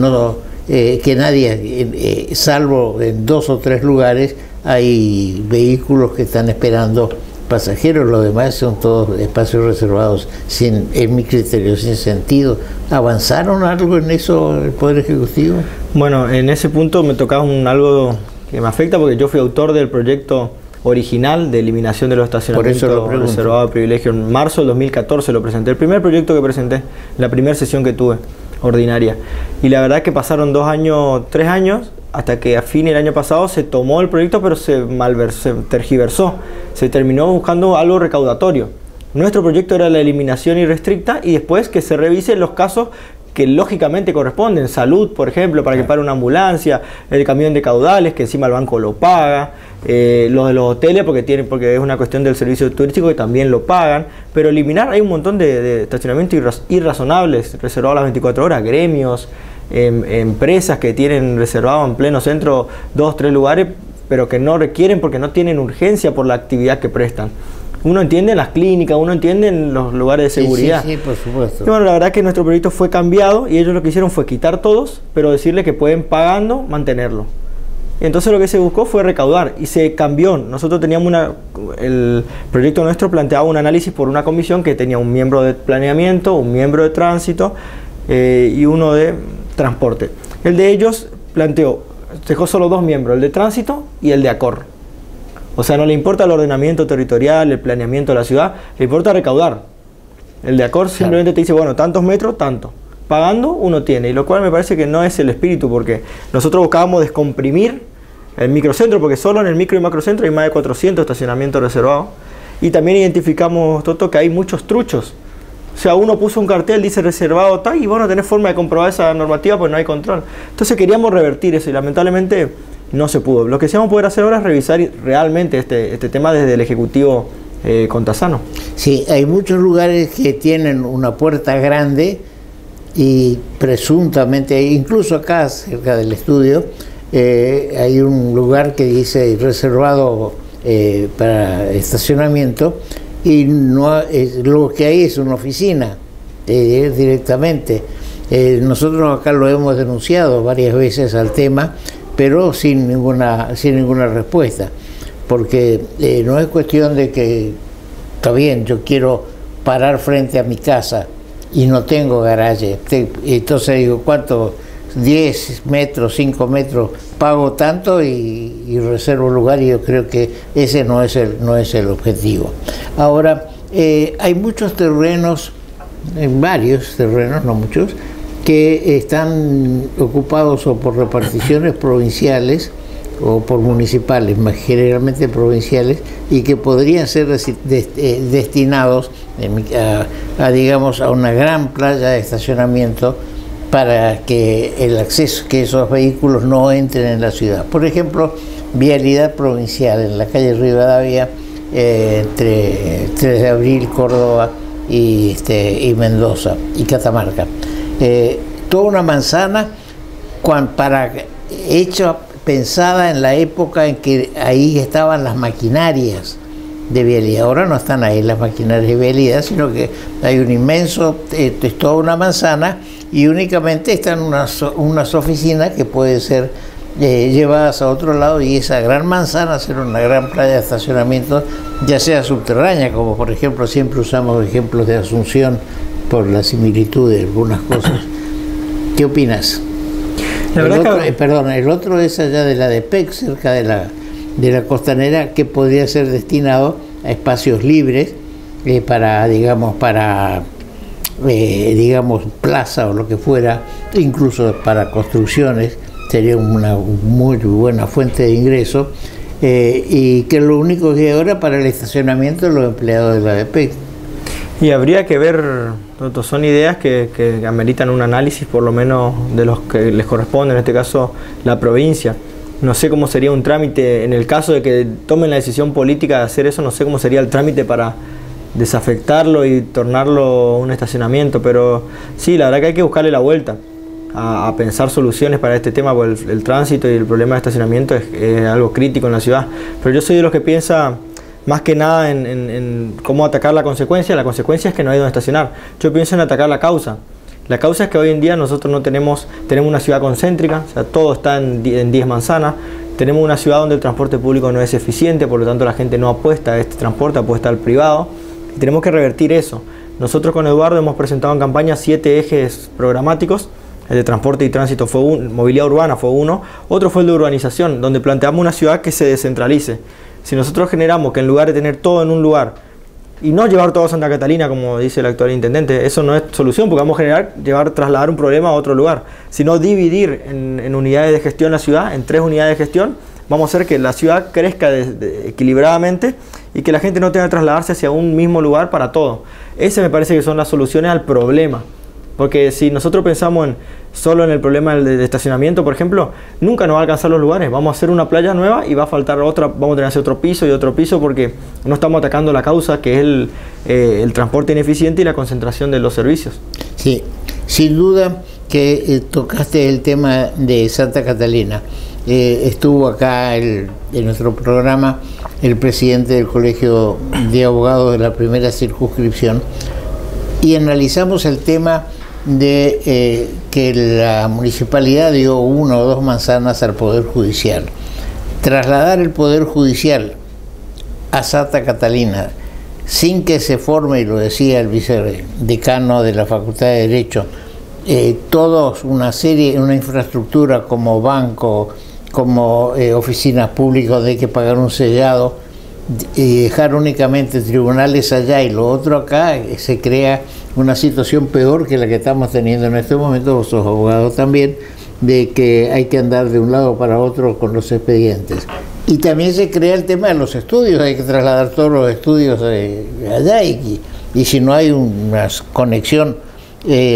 Speaker 1: nadie, salvo en 2 o 3 lugares, hay vehículos que están esperando pasajeros, los demás son todos espacios reservados en mi criterio, sin sentido. ¿Avanzaron algo en eso el Poder Ejecutivo?
Speaker 6: Bueno, en ese punto me tocaba algo que me afecta, porque yo fui autor del proyecto original de eliminación de los estacionamientos reservados de privilegio. En marzo del 2014 lo presenté, el primer proyecto que presenté, la primera sesión que tuve, ordinaria. Y la verdad es que pasaron 3 años, hasta que a fin del año pasado se tomó el proyecto, pero se tergiversó, se terminó buscando algo recaudatorio. Nuestro proyecto era la eliminación irrestricta y después que se revisen los casos que lógicamente corresponden, salud, por ejemplo, para que pare una ambulancia, el camión de caudales, que encima el banco lo paga, lo de los hoteles, porque es una cuestión del servicio turístico que también lo pagan, pero eliminar, hay un montón de estacionamientos irrazonables, reservados a las 24 horas, gremios, empresas que tienen reservado en pleno centro 2 o 3 lugares, pero que no requieren porque no tienen urgencia por la actividad que prestan. Uno entiende en las clínicas, uno entiende en los lugares de seguridad.
Speaker 1: Sí, por supuesto.
Speaker 6: Y bueno, la verdad que nuestro proyecto fue cambiado y ellos lo que hicieron fue quitar todos, pero decirle que pueden pagando mantenerlo. Y entonces lo que se buscó fue recaudar y se cambió. Nosotros teníamos el proyecto nuestro planteaba un análisis por una comisión que tenía un miembro de planeamiento, un miembro de tránsito y uno de transporte. El de ellos dejó solo 2 miembros, el de tránsito y el de ACOR. O sea, no le importa el ordenamiento territorial, el planeamiento de la ciudad, le importa recaudar. El de ACOR simplemente te dice, bueno, tantos metros, tanto. Pagando uno tiene, y lo cual me parece que no es el espíritu, porque nosotros buscábamos descomprimir el microcentro, porque solo en el micro y macrocentro hay más de 400 estacionamientos reservados. Y también identificamos, Toto, que hay muchos truchos. O sea, uno puso un cartel, dice reservado tal, y vos no tenés forma de comprobar esa normativa, pues no hay control. Entonces queríamos revertir eso, y lamentablemente no se pudo. Lo que sí vamos a poder hacer ahora es revisar realmente este tema desde el Ejecutivo Contasano.
Speaker 1: Sí, hay muchos lugares que tienen una puerta grande y presuntamente, incluso acá cerca del estudio, hay un lugar que dice reservado para estacionamiento y no lo que hay es una oficina directamente. Nosotros acá lo hemos denunciado varias veces al tema, pero sin ninguna respuesta, porque no es cuestión de que, está bien, yo quiero parar frente a mi casa y no tengo garaje, entonces digo, ¿cuánto? 10 metros, 5 metros, pago tanto y reservo lugar, y yo creo que ese no es el objetivo. Ahora, hay muchos terrenos, varios terrenos, no muchos, que están ocupados o por reparticiones provinciales o por municipales, más generalmente provinciales, y que podrían ser destinados digamos, a una gran playa de estacionamiento para que que esos vehículos no entren en la ciudad. Por ejemplo, vialidad provincial en la calle Rivadavia, entre 3 de abril, Córdoba y Mendoza y Catamarca. Toda una manzana pensada en la época en que ahí estaban las maquinarias de vialidad. Ahora no están ahí las maquinarias de vialidad, sino que hay un inmenso, es toda una manzana, y únicamente están unas oficinas que pueden ser llevadas a otro lado, y esa gran manzana será una gran playa de estacionamiento, ya sea subterránea, como por ejemplo siempre usamos ejemplos de Asunción por la similitud de algunas cosas. ¿Qué opinas? El otro es allá de la DEPEC, cerca de la costanera, que podría ser destinado a espacios libres para plaza o lo que fuera, incluso para construcciones, sería una muy buena fuente de ingreso, y que lo único que hay ahora para el estacionamiento es los empleados de la DEPEC.
Speaker 6: Y habría que ver, son ideas que ameritan un análisis por lo menos de los que les corresponde, en este caso la provincia. No sé cómo sería un trámite, en el caso de que tomen la decisión política de hacer eso, no sé cómo sería el trámite para desafectarlo y tornarlo un estacionamiento, pero sí, la verdad que hay que buscarle la vuelta a pensar soluciones para este tema, porque el tránsito y el problema de estacionamiento es algo crítico en la ciudad. Pero yo soy de los que piensa más que nada en cómo atacar la consecuencia. La consecuencia es que no hay donde estacionar. Yo pienso en atacar la causa. La causa es que hoy en día nosotros no tenemos una ciudad concéntrica, o sea, todo está en 10 manzanas. Tenemos una ciudad donde el transporte público no es eficiente, por lo tanto la gente no apuesta a este transporte, apuesta al privado. Y tenemos que revertir eso. Nosotros con Eduardo hemos presentado en campaña 7 ejes programáticos. El de transporte y tránsito fue movilidad urbana fue uno. Otro fue el de urbanización, donde planteamos una ciudad que se descentralice. Si nosotros generamos que en lugar de tener todo en un lugar y no llevar todo a Santa Catalina, como dice el actual intendente, eso no es solución, porque vamos a trasladar un problema a otro lugar, sino dividir en unidades de gestión la ciudad, en 3 unidades de gestión, vamos a hacer que la ciudad crezca equilibradamente y que la gente no tenga que trasladarse hacia un mismo lugar para todo. Ese me parece que son las soluciones al problema. Porque si nosotros pensamos solo en el problema de estacionamiento, por ejemplo, nunca nos va a alcanzar los lugares. Vamos a hacer una playa nueva y va a faltar otra, vamos a tener que hacer otro piso y otro piso porque no estamos atacando la causa, que es el transporte ineficiente y la concentración de los servicios.
Speaker 1: Sí, sin duda que tocaste el tema de Santa Catalina. Estuvo acá en nuestro programa el presidente del Colegio de Abogados de la primera circunscripción y analizamos el tema de que la municipalidad dio 1 o 2 manzanas al Poder Judicial. Trasladar el Poder Judicial a Santa Catalina sin que se forme, y lo decía el vicedecano de la Facultad de Derecho, todos una infraestructura como banco, como oficinas públicas donde hay que pagar un sellado y dejar únicamente tribunales allá y lo otro acá, se crea una situación peor que la que estamos teniendo en este momento, vos sos abogado también, de que hay que andar de un lado para otro con los expedientes. Y también se crea el tema de los estudios, hay que trasladar todos los estudios allá y si no hay una conexión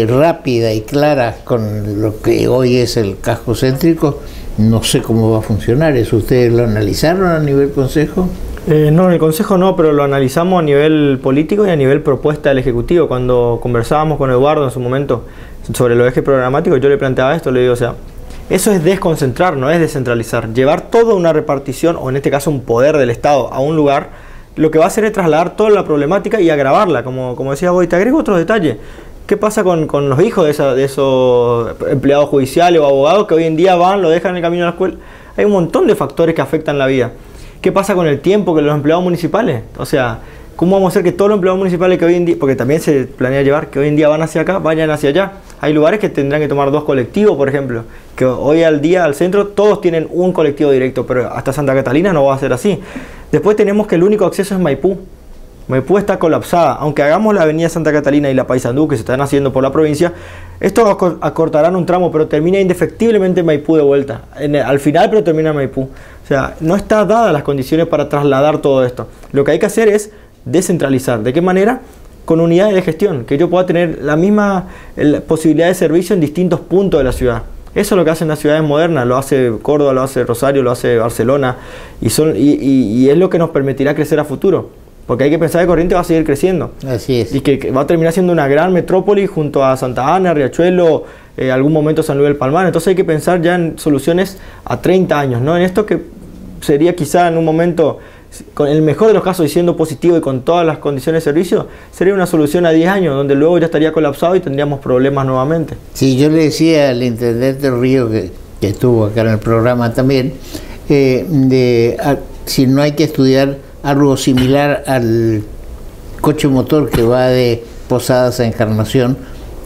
Speaker 1: rápida y clara con lo que hoy es el casco céntrico, no sé cómo va a funcionar eso. ¿Ustedes lo analizaron a nivel consejo?
Speaker 6: No, en el consejo no, pero lo analizamos a nivel político y a nivel propuesta del Ejecutivo. Cuando conversábamos con Eduardo en su momento sobre los ejes programáticos, yo le planteaba esto, le digo, o sea, eso es desconcentrar, no es descentralizar. Llevar toda una repartición, o en este caso un poder del Estado, a un lugar, lo que va a hacer es trasladar toda la problemática y agravarla, como decía vos. Y te agrego otros detalles. ¿Qué pasa con los hijos de esos empleados judiciales o abogados que hoy en día van, lo dejan en el camino a la escuela? Hay un montón de factores que afectan la vida. ¿Qué pasa con el tiempo que los empleados municipales? O sea, ¿cómo vamos a hacer que todos los empleados municipales que hoy en día, porque también se planea llevar, que hoy en día van hacia acá, vayan hacia allá? Hay lugares que tendrán que tomar 2 colectivos, por ejemplo, que hoy al día al centro todos tienen un colectivo directo, pero hasta Santa Catalina no va a ser así. Después tenemos que el único acceso es Maipú. Maipú está colapsada, aunque hagamos la avenida Santa Catalina y la Paysandú que se están haciendo por la provincia, esto acortarán un tramo, pero termina indefectiblemente Maipú de vuelta, al final pero termina en Maipú. O sea, no están dadas las condiciones para trasladar todo esto. Lo que hay que hacer es descentralizar. ¿De qué manera? Con unidades de gestión, que yo pueda tener la misma posibilidad de servicio en distintos puntos de la ciudad. Eso es lo que hacen las ciudades modernas, lo hace Córdoba, lo hace Rosario, lo hace Barcelona, y es lo que nos permitirá crecer a futuro. Porque hay que pensar que Corrientes va a seguir creciendo.
Speaker 1: Así es.
Speaker 6: Y que va a terminar siendo una gran metrópoli junto a Santa Ana, Riachuelo, algún momento San Luis del Palmar. Entonces hay que pensar ya en soluciones a 30 años, ¿no? En esto que sería quizá en un momento, con el mejor de los casos y siendo positivo y con todas las condiciones de servicio, sería una solución a 10 años, donde luego ya estaría colapsado y tendríamos problemas nuevamente.
Speaker 1: Sí, yo le decía al intendente Río, que estuvo acá en el programa también, si no hay que estudiar algo similar al coche motor que va de Posadas a Encarnación,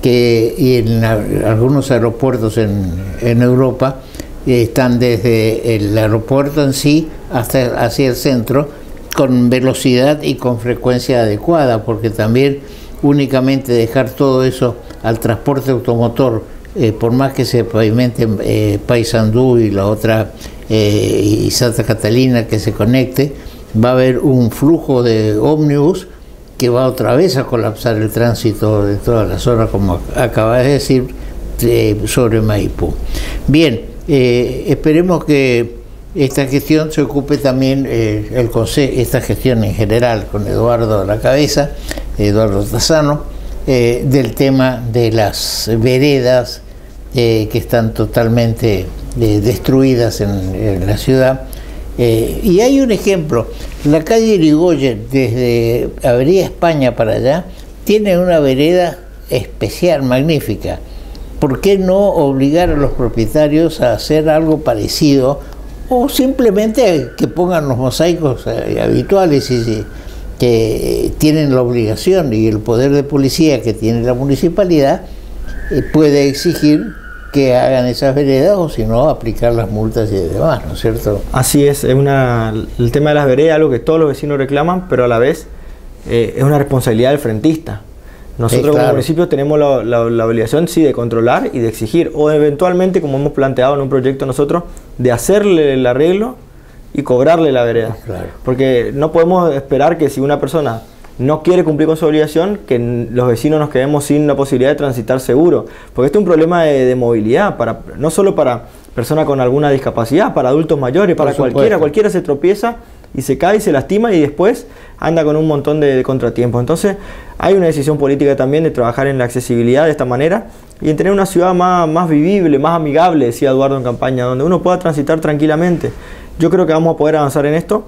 Speaker 1: y en algunos aeropuertos en Europa están desde el aeropuerto en sí hasta hacia el centro con velocidad y con frecuencia adecuada, porque también únicamente dejar todo eso al transporte automotor, por más que se pavimenten Paysandú y la otra y Santa Catalina que se conecte, va a haber un flujo de ómnibus que va otra vez a colapsar el tránsito de toda la zona, como acabas de decir, sobre Maipú. Bien, esperemos que esta gestión se ocupe también, esta gestión en general, con Eduardo a la cabeza, Eduardo Tassano, del tema de las veredas que están totalmente destruidas en la ciudad. Y hay un ejemplo, la calle Irigoyen, desde Avenida España para allá, tiene una vereda especial, magnífica. ¿Por qué no obligar a los propietarios a hacer algo parecido? O simplemente que pongan los mosaicos habituales y que tienen la obligación, y el poder de policía que tiene la municipalidad puede exigir que hagan esas veredas, o si no, aplicar las multas y demás, ¿no es cierto?
Speaker 6: Así es, el tema de las veredas es algo que todos los vecinos reclaman, pero a la vez es una responsabilidad del frentista. Nosotros como municipio tenemos la obligación, sí, de controlar y de exigir, o eventualmente, como hemos planteado en un proyecto nosotros, de hacerle el arreglo y cobrarle la vereda. Claro. Porque no podemos esperar que si una persona no quiere cumplir con su obligación, que los vecinos nos quedemos sin la posibilidad de transitar seguro. Porque este es un problema de movilidad, no solo para personas con alguna discapacidad, para adultos mayores, para cualquiera se tropieza y se cae y se lastima y después anda con un montón de contratiempos. Entonces hay una decisión política también de trabajar en la accesibilidad de esta manera y en tener una ciudad más vivible, más amigable, decía Eduardo en campaña, donde uno pueda transitar tranquilamente. Yo creo que vamos a poder avanzar en esto,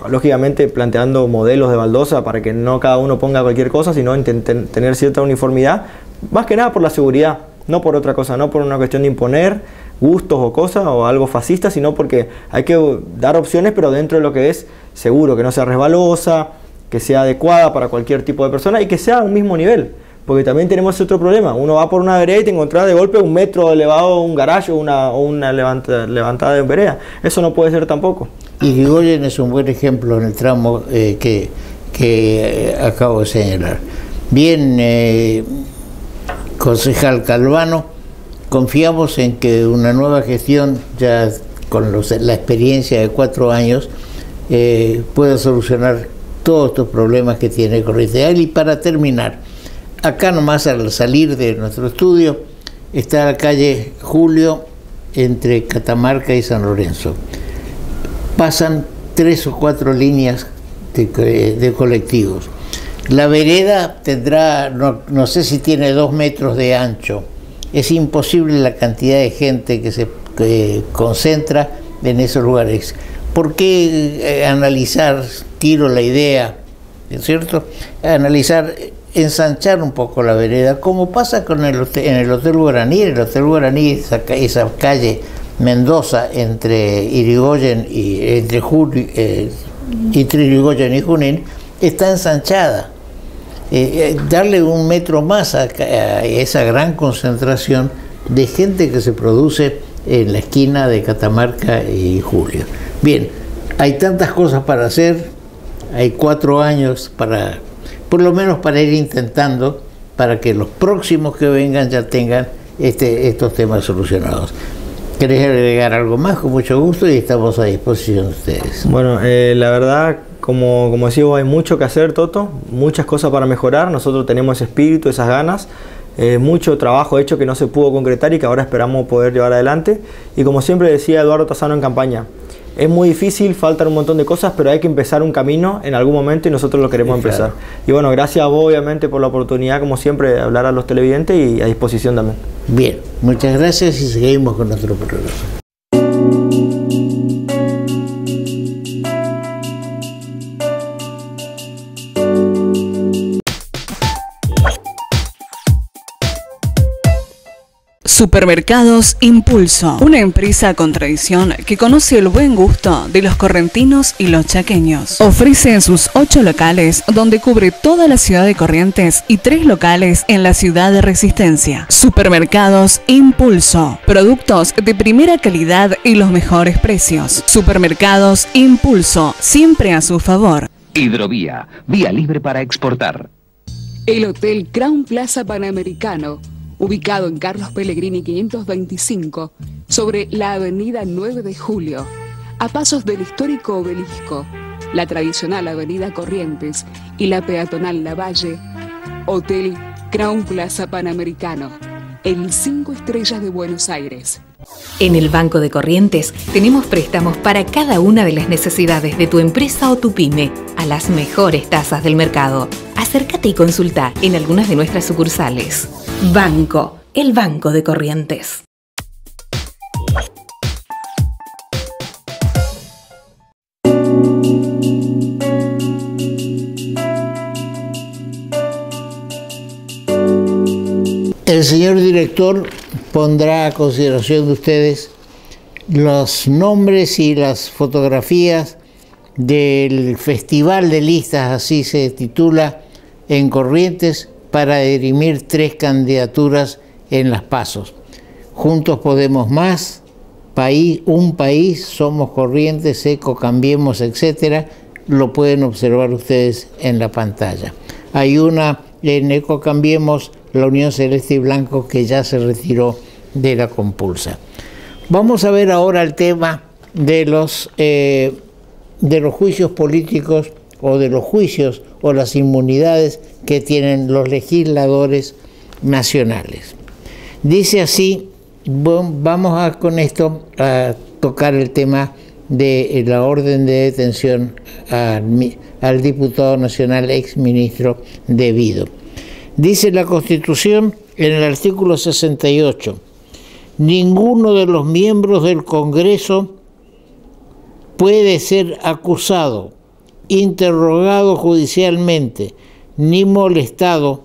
Speaker 6: lógicamente planteando modelos de baldosa para que no cada uno ponga cualquier cosa, sino tener cierta uniformidad, más que nada por la seguridad, no por otra cosa, no por una cuestión de imponer gustos o cosas o algo fascista, sino porque hay que dar opciones, pero dentro de lo que es seguro, que no sea resbalosa, que sea adecuada para cualquier tipo de persona y que sea a un mismo nivel. Porque también tenemos otro problema, uno va por una vereda y te encontrás de golpe un metro elevado, un garaje o una levantada de vereda. Eso no puede ser tampoco.
Speaker 1: Y Irigoyen es un buen ejemplo en el tramo que acabo de señalar. Bien, concejal Calvano, confiamos en que una nueva gestión, ya con la experiencia de 4 años, pueda solucionar todos estos problemas que tiene Corrientes. Y para terminar, acá nomás al salir de nuestro estudio está la calle Julio entre Catamarca y San Lorenzo. Pasan 3 o 4 líneas de colectivos. La vereda tendrá, no sé si tiene 2 metros de ancho. Es imposible la cantidad de gente que se concentra en esos lugares. ¿Por qué analizar, tiro la idea, ¿es cierto? Analizar, ensanchar un poco la vereda, como pasa con en el Hotel Guaraní. El Hotel Guaraní, esa calle Mendoza entre Irigoyen y Irigoyen y Junín, está ensanchada. Darle 1 metro más a esa gran concentración de gente que se produce en la esquina de Catamarca y Julio. Bien, hay tantas cosas para hacer, hay 4 años para, por lo menos para ir intentando, para que los próximos que vengan ya tengan estos temas solucionados. ¿Querés agregar algo más? Con mucho gusto y estamos a disposición de ustedes.
Speaker 6: Bueno, la verdad, como decía vos, hay mucho que hacer, Toto, muchas cosas para mejorar. Nosotros tenemos ese espíritu, esas ganas, mucho trabajo hecho que no se pudo concretar y que ahora esperamos poder llevar adelante. Y como siempre decía Eduardo Tassano en campaña, es muy difícil, faltan un montón de cosas, pero hay que empezar un camino en algún momento y nosotros lo queremos empezar. Y bueno, gracias a vos obviamente por la oportunidad, como siempre, de hablar a los televidentes y a disposición también.
Speaker 1: Bien, muchas gracias y seguimos con nuestro programa.
Speaker 2: Supermercados Impulso, una empresa con tradición que conoce el buen gusto de los correntinos y los chaqueños. Ofrece en sus 8 locales, donde cubre toda la ciudad de Corrientes, y 3 locales en la ciudad de Resistencia. Supermercados Impulso, productos de primera calidad y los mejores precios. Supermercados Impulso, siempre a su favor.
Speaker 3: Hidrovía, vía libre para exportar.
Speaker 4: El Hotel Crown Plaza Panamericano, ubicado en Carlos Pellegrini 525, sobre la avenida 9 de Julio, a pasos del histórico Obelisco, la tradicional avenida Corrientes y la peatonal Lavalle. Hotel Crown Plaza Panamericano, el 5 estrellas de Buenos Aires.
Speaker 5: En el Banco de Corrientes tenemos préstamos para cada una de las necesidades de tu empresa o tu pyme, a las mejores tasas del mercado. Acércate y consulta en algunas de nuestras sucursales. Banco, el Banco de Corrientes.
Speaker 1: El señor director pondrá a consideración de ustedes los nombres y las fotografías del Festival de Listas, así se titula, en Corrientes, para dirimir 3 candidaturas en las PASO. Juntos Podemos Más, Un País, Somos Corrientes, Eco Cambiemos, etcétera. Lo pueden observar ustedes en la pantalla. Hay una en Eco Cambiemos, la Unión Celeste y Blanco, que ya se retiró de la compulsa. Vamos a ver ahora el tema de los juicios políticos o de los juicios o las inmunidades que tienen los legisladores nacionales. Dice así, vamos con esto a tocar el tema de la orden de detención al diputado nacional exministro Devido. Dice la Constitución en el artículo 68, ninguno de los miembros del Congreso puede ser acusado, interrogado judicialmente, ni molestado,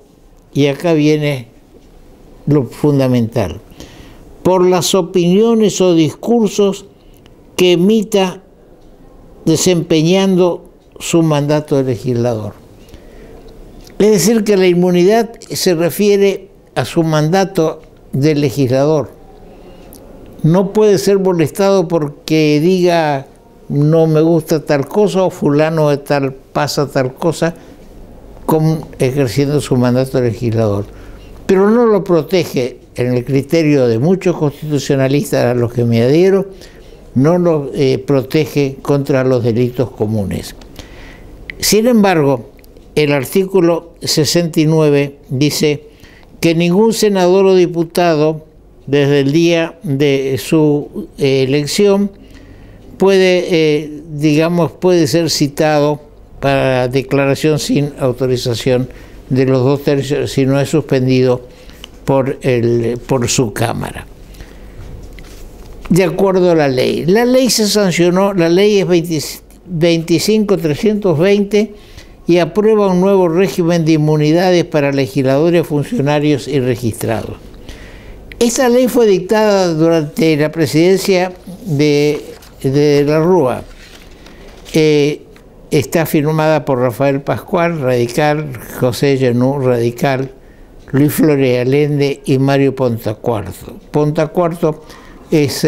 Speaker 1: y acá viene lo fundamental, por las opiniones o discursos que emita desempeñando su mandato de legislador. Es decir, que la inmunidad se refiere a su mandato de legislador. No puede ser molestado porque diga no me gusta tal cosa o fulano de tal pasa tal cosa, ejerciendo su mandato de legislador. Pero no lo protege, en el criterio de muchos constitucionalistas a los que me adhiero, no lo protege contra los delitos comunes. Sin embargo, el artículo 69 dice que ningún senador o diputado, desde el día de su elección, puede ser citado para declaración sin autorización de los 2/3 si no es suspendido por su Cámara. De acuerdo a la ley. La ley se sancionó, la ley es 25.320 y aprueba un nuevo régimen de inmunidades para legisladores, funcionarios y registrados. Esta ley fue dictada durante la presidencia de la Rúa. Está firmada por Rafael Pascual, radical, José Llenú, radical, Luis Flores Allende y Mario Pontacuarto. Pontacuarto es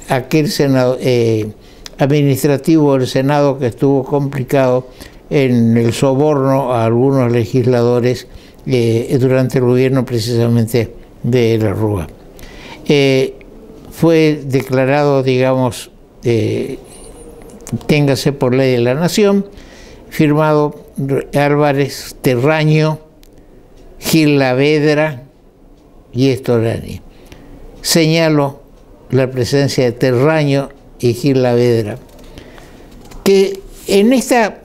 Speaker 1: aquel senado, administrativo del Senado que estuvo complicado en el soborno a algunos legisladores durante el gobierno precisamente de la Rúa. Fue declarado, téngase por ley de la Nación, firmado Álvarez, Terraño, Gil Lavedra y Estorani. Señalo la presencia de Terraño y Gil Lavedra, que en esta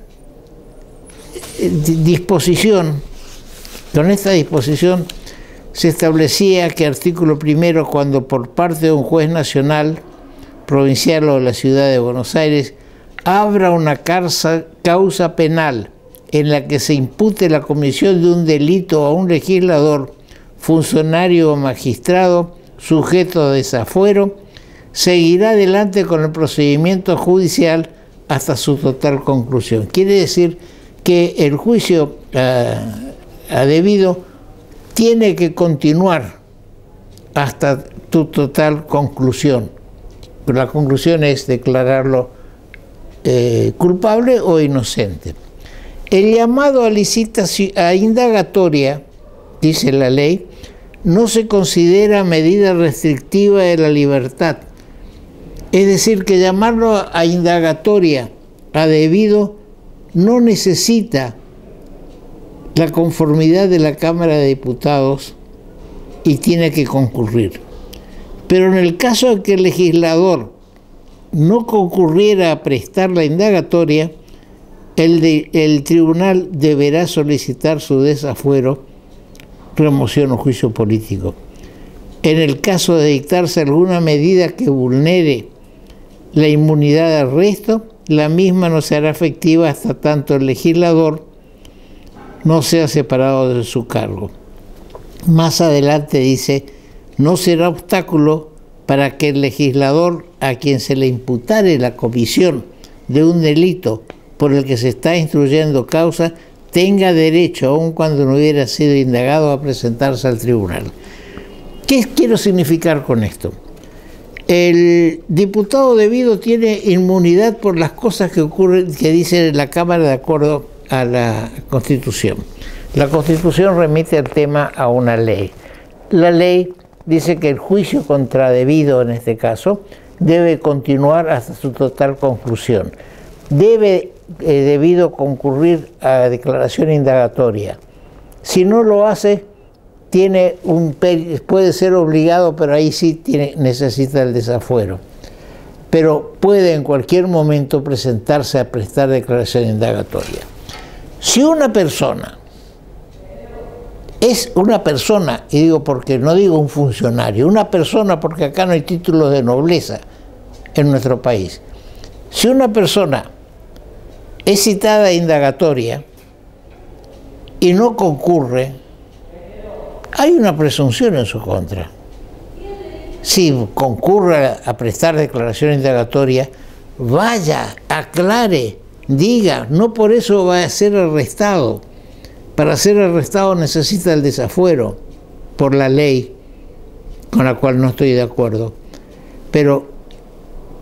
Speaker 1: disposición, se establecía que artículo primero, cuando por parte de un juez nacional, provincial o de la ciudad de Buenos Aires, abra una causa penal en la que se impute la comisión de un delito a un legislador, funcionario o magistrado sujeto de desafuero, seguirá adelante con el procedimiento judicial hasta su total conclusión. Quiere decir que el juicio a Devido tiene que continuar hasta tu total conclusión. La conclusión es declararlo culpable o inocente. El llamado a indagatoria, dice la ley, no se considera medida restrictiva de la libertad. Es decir, que llamarlo a indagatoria a Devido no necesita la conformidad de la Cámara de Diputados y tiene que concurrir. Pero en el caso de que el legislador no concurriera a prestar la indagatoria, el tribunal deberá solicitar su desafuero, remoción o juicio político. En el caso de dictarse alguna medida que vulnere la inmunidad de arresto, la misma no será efectiva hasta tanto el legislador no sea separado de su cargo. Más adelante dice, no será obstáculo para que el legislador a quien se le imputare la comisión de un delito por el que se está instruyendo causa tenga derecho, aun cuando no hubiera sido indagado, a presentarse al tribunal. ¿Qué quiero significar con esto? El diputado Devido tiene inmunidad por las cosas que ocurren, que dice la Cámara de acuerdo a la Constitución. La Constitución remite el tema a una ley. La ley dice que el juicio contra Devido, en este caso, debe continuar hasta su total conclusión. debido concurrir a declaración indagatoria. Si no lo hace, puede ser obligado, pero ahí sí necesita el desafuero. Pero puede en cualquier momento presentarse a prestar declaración indagatoria. Si una persona es una persona, y digo porque no digo un funcionario, una persona, porque acá no hay títulos de nobleza en nuestro país. Si una persona es citada a indagatoria y no concurre, hay una presunción en su contra. Si concurre a prestar declaración indagatoria, vaya, aclare, diga, no por eso va a ser arrestado. Para ser arrestado necesita el desafuero por la ley, con la cual no estoy de acuerdo. Pero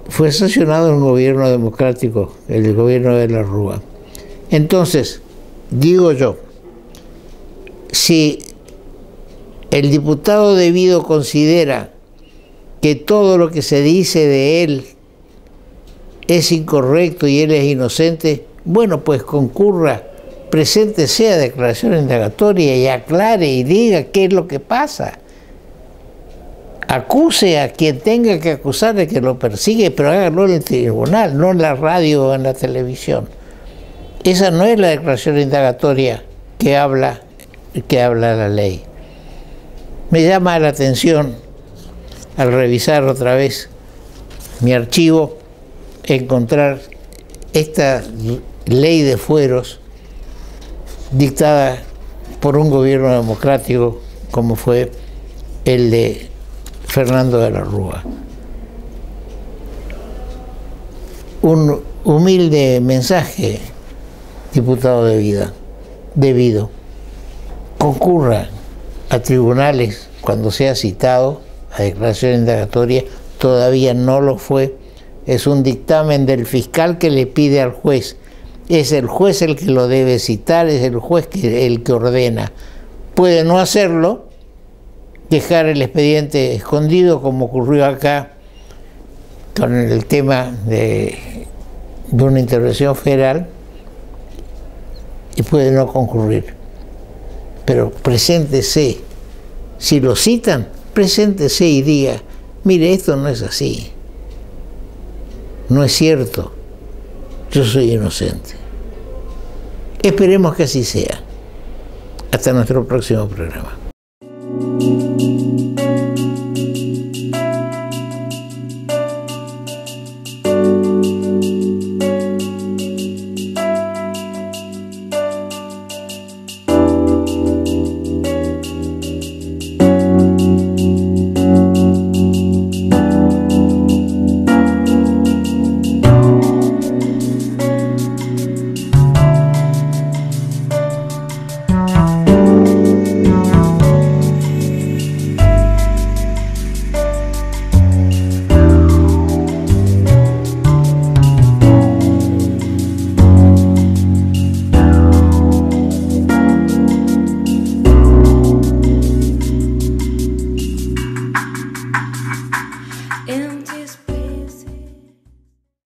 Speaker 1: fue sancionado en un gobierno democrático, el gobierno de la Rúa. Entonces, digo yo, si el diputado debido considera que todo lo que se dice de él es incorrecto y él es inocente, bueno, pues concurra, preséntese a declaración indagatoria y aclare y diga qué es lo que pasa. Acuse a quien tenga que acusar de que lo persigue, pero hágalo en el tribunal, no en la radio o en la televisión. Esa no es la declaración indagatoria que habla la ley. Me llama la atención, al revisar otra vez mi archivo, encontrar esta ley de fueros dictada por un gobierno democrático como fue el de Fernando de la Rúa. Un humilde mensaje, diputado debido, concurra a tribunales cuando sea citado a declaración indagatoria. Todavía no lo fue. Es un dictamen del fiscal que le pide al juez. Es el juez el que lo debe citar, es el juez el que ordena. Puede no hacerlo, dejar el expediente escondido, como ocurrió acá con el tema de una intervención federal, y puede no concurrir. Pero preséntese. Si lo citan, preséntese y diga, mire, esto no es así. No es cierto. Yo soy inocente. Esperemos que así sea. Hasta nuestro próximo programa.